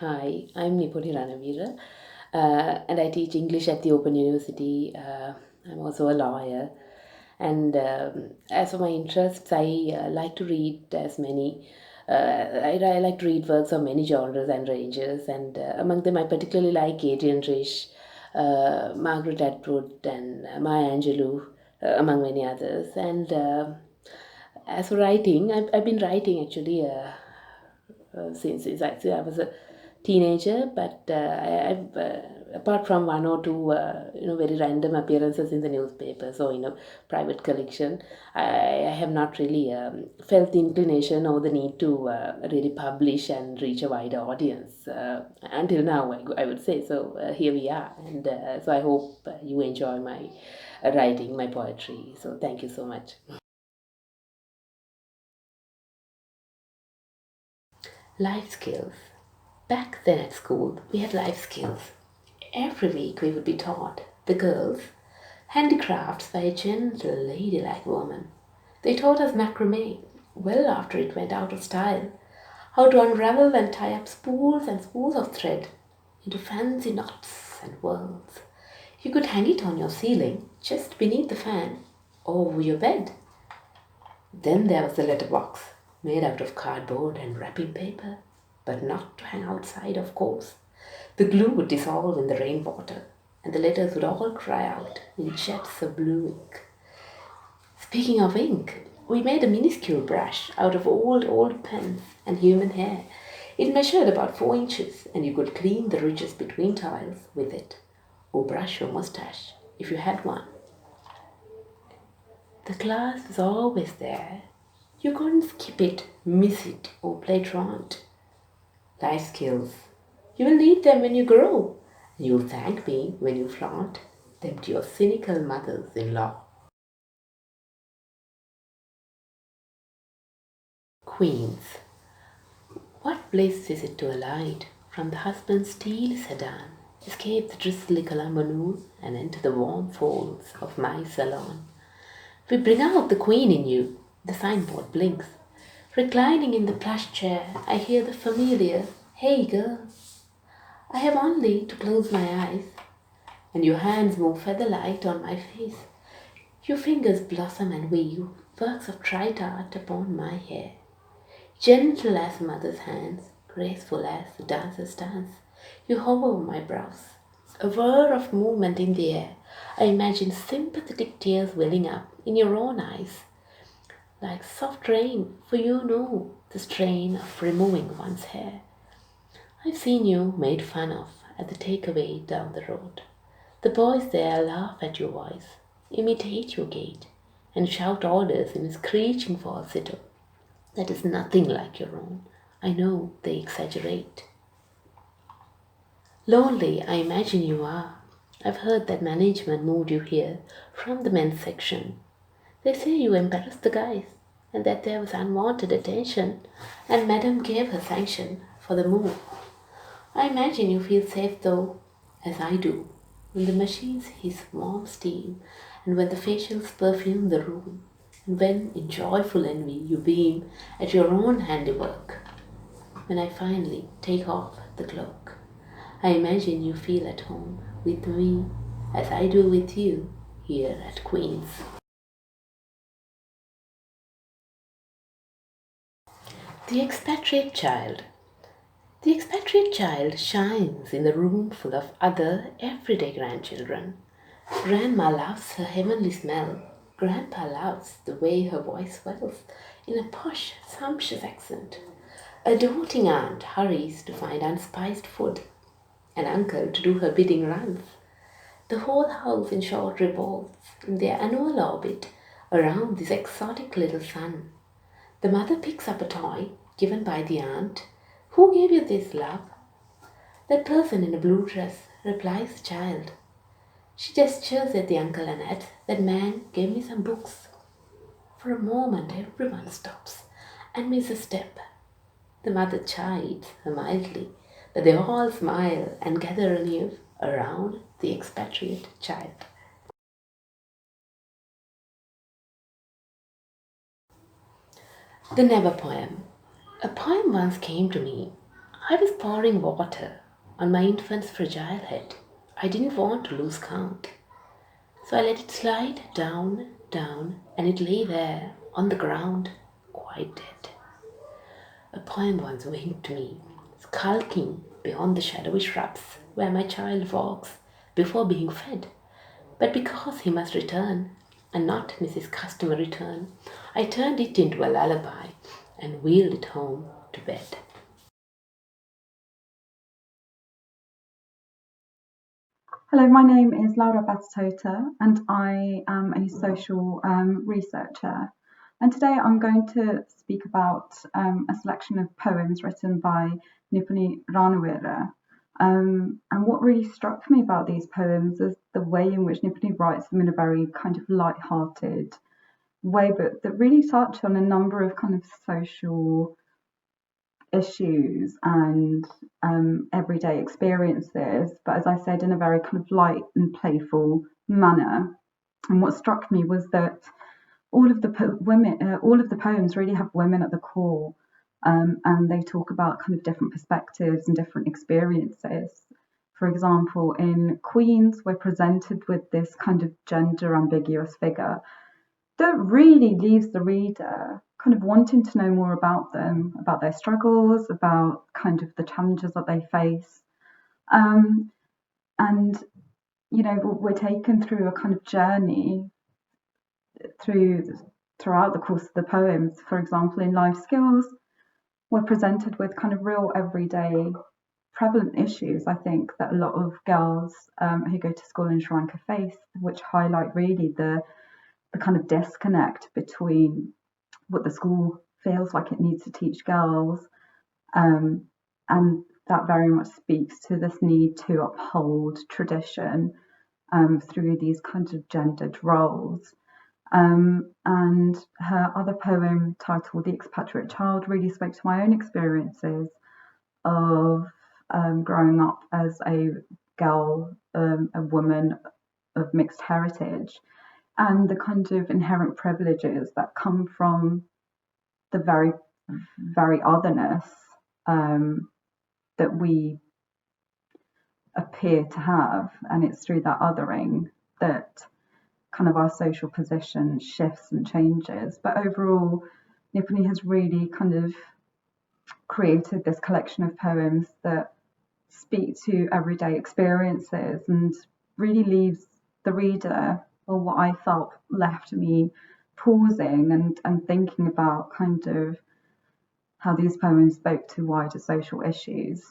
Hi, I'm Nipuni Ranaweera, and I teach English at the Open University. I'm also a lawyer, and as for my interests, I like to read as many. I like to read works of many genres and ranges, and among them, I particularly like Adrian Rich, Margaret Atwood, and Maya Angelou, among many others. And as for writing, I've been writing actually. Since I was a teenager. But I've apart from one or two very random appearances in the newspapers or private collection, I have not really felt the inclination or the need to really publish and reach a wider audience until now. I would say so. Here we are, and so I hope you enjoy my writing, my poetry. So thank you so much. Life skills. Back then at school, we had life skills. Every week we would be taught, the girls, handicrafts by a gentle, ladylike woman. They taught us macrame, well after it went out of style, how to unravel and tie up spools and spools of thread into fancy knots and whirls. You could hang it on your ceiling, just beneath the fan, or over your bed. Then there was the letterbox, made out of cardboard and wrapping paper, but not to hang outside, of course. The glue would dissolve in the rainwater, and the letters would all cry out in jets of blue ink. Speaking of ink, we made a minuscule brush out of old pens and human hair. It measured about 4 inches, and you could clean the ridges between tiles with it, or brush your mustache if you had one. The class was always there. You couldn't skip it, miss it, or play truant. Life skills. You will need them when you grow. And you'll thank me when you flaunt them to your cynical mothers-in-law. Queens. What bliss is it to alight from the husband's steel sedan, escape the drizzly Colombo noon, and enter the warm folds of my salon? We bring out the queen in you. The signboard blinks. Reclining in the plush chair, I hear the familiar, "Hey girl." I have only to close my eyes, and your hands move feather-light on my face. Your fingers blossom and weave works of trite art upon my hair. Gentle as a mother's hands, graceful as the dancer's dance, you hover over my brows. A whir of movement in the air. I imagine sympathetic tears welling up in your own eyes, like soft rain, for you know the strain of removing one's hair. I've seen you made fun of at the takeaway down the road. The boys there laugh at your voice, imitate your gait, and shout orders in a screeching falsetto that is nothing like your own. I know they exaggerate. Lonely, I imagine you are. I've heard that management moved you here from the men's section. They say you embarrassed the guys and that there was unwanted attention, and Madam gave her sanction for the move. I imagine you feel safe though, as I do, when the machines hiss warm steam, and when the facials perfume the room, and when in joyful envy you beam at your own handiwork. When I finally take off the cloak, I imagine you feel at home with me as I do with you here at Queen's. The expatriate child. The expatriate child shines in the room full of other everyday grandchildren. Grandma loves her heavenly smell. Grandpa loves the way her voice swells in a posh, sumptuous accent. A doting aunt hurries to find unspiced food. An uncle to do her bidding runs. The whole house, in short, revolves in their annual orbit around this exotic little sun. The mother picks up a toy given by the aunt. "Who gave you this, love?" "That person in a blue dress," replies the child. She gestures at the uncle and adds, "That man gave me some books." For a moment, everyone stops and misses a step. The mother chides her mildly, but they all smile and gather anew around the expatriate child. The Never poem. A poem once came to me. I was pouring water on my infant's fragile head. I didn't want to lose count. So I let it slide down, down, and it lay there on the ground, quite dead. A poem once winked me, skulking beyond the shadowy shrubs where my child walks before being fed. But because he must return, and not miss his customary turn, I turned it into a lullaby and wheeled it home to bed. Hello, my name is Laura Batatota and I am a social researcher. And today I'm going to speak about a selection of poems written by Nipuni Ranaweera. And what really struck me about these poems is the way in which Nipuni writes them in a very kind of light-hearted way, but that really touch on a number of kind of social issues and everyday experiences, but as I said, in a very kind of light and playful manner. And what struck me was that all of the poems really have women at the core, and they talk about kind of different perspectives and different experiences. For example, in Queens, we're presented with this kind of gender ambiguous figure that really leaves the reader kind of wanting to know more about them, about their struggles, about kind of the challenges that they face. Um, and, you know, we're taken through a kind of journey through throughout the course of the poems. For example, in Life Skills, we're presented with kind of real everyday prevalent issues, I think, that a lot of girls who go to school in Sri Lanka face, which highlight really the kind of disconnect between what the school feels like it needs to teach girls, um, and that very much speaks to this need to uphold tradition through these kinds of gendered roles. And her other poem titled The Expatriate Child really spoke to my own experiences of growing up as a girl, a woman of mixed heritage, and the kind of inherent privileges that come from the very otherness that we appear to have. And it's through that othering that kind of our social position shifts and changes. But overall, Nipuni has really kind of created this collection of poems that speak to everyday experiences and really leaves the reader, or what I felt left me pausing and thinking about kind of how these poems spoke to wider social issues.